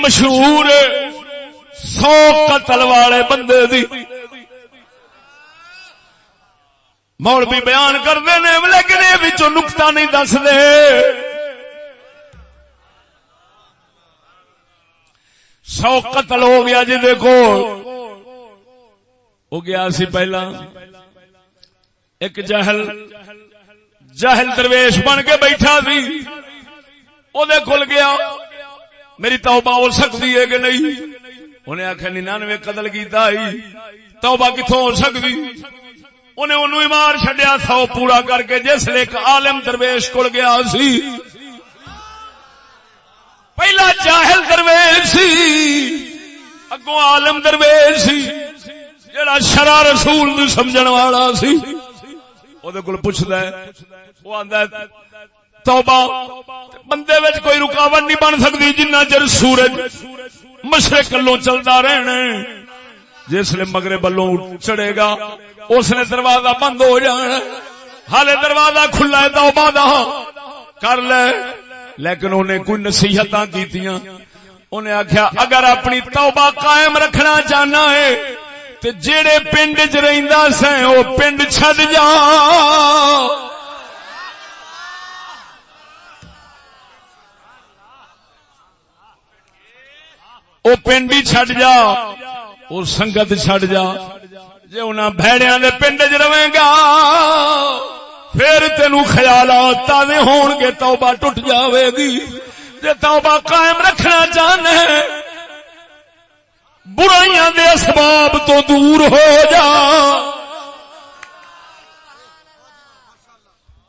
مشہور 100 قتل والے بندے دی مولوی بیان کرتے نے، لیکن یہ وچوں نقطہ نہیں دس دے۔ 100 قتل ہو گیا جی، دیکھو ہو گیا سی پہلا ایک جاہل درویش بن کے بیٹھا سی، او دے کھل گیا میری توبہ ہو سکتی ہے کہ نہیں؟ انہیں آخیا 99 قتل کیتا ہی، توبہ کتوں ہو سکتی؟ انہیں انہوں ہی مار چھڈیا 100 پورا کر کے۔ جس لے ایک عالم درویش کول گیا سی، پہلا جاہل درویش سی، اگوں عالم درویش سی، جڑا شرع رسول دی سمجھن والا سی۔ او دے کول پوچھدا ہے، او آندا ہے توبہ بندے وچ کوئی رکاوٹ نہیں بن سکتی جنہ چر سورج مشرق لوں چلتا رہنا، جس لئے مغرب لوں چڑھے گا اس نے دروازہ بند ہو جانا، حالے دروازہ کھلا ہے توبہ دا کر لے۔ لیکن انہیں کوئی نصیحتاں کیتیاں، انہیں آکھیا اگر اپنی توبہ قائم رکھنا چاہنا ہے تے جیڑے پنڈ چ رہندا سیں او پنڈ چھڈ جا، او پنڈ ہی چھڈ جا، او سنگت چھڈ جا۔ جے انہاں بھیڑیاں دے پنڈ چ رہے گا پھر تینوں خیالات تازے ہون گے، توبہ ٹوٹ جاوے گی۔ جے توبہ قائم رکھنا چاہنا ہے برائیاں دے اسباب تو دور ہو جا،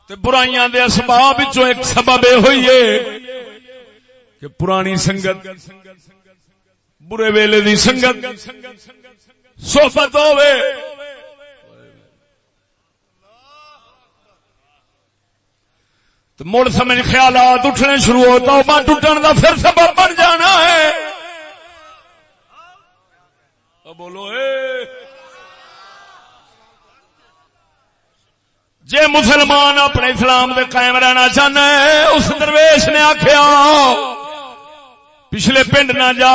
تے برائیاں دے اسباب وچوں ایک سبب یہ ہوئی ہے کہ پرانی سنگت، برے ویلے دی سنگت صحبت ہوے، تو مڑ سمجھ خیالات اٹھنے شروع ہو، توبہ ٹوٹن دا پھر سبب بن جانا ہے۔ بولو جے مسلمان اپنے اسلام دے قائم رہنا چاہنا ہے، اس درویش نے آکھیا پچھلے پنڈ نہ جا،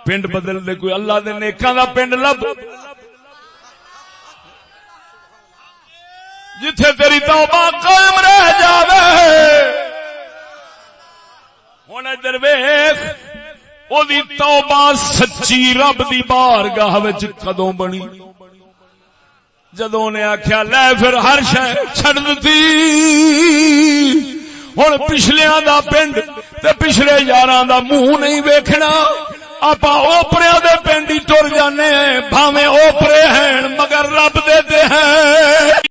پنڈ بدل دے، کوئی اللہ دے نیکاں دا پنڈ لب جتھے تیری توبہ قائم رہ جاوے۔ ہن ادھر ویکھ او دی توبہ سچی رب دی بارگاہ وچ کدوں بنی؟ جدوں نے آکھیا لے پھر ہر شے چھڈ دتی، ہن پچھلیاں دا پنڈ تے پچھلے یاراں دا منہ نہیں ویکھنا، آپا اوپریاں دے پنڈ ہی ٹر جانے ہیں، بھاویں اوپرے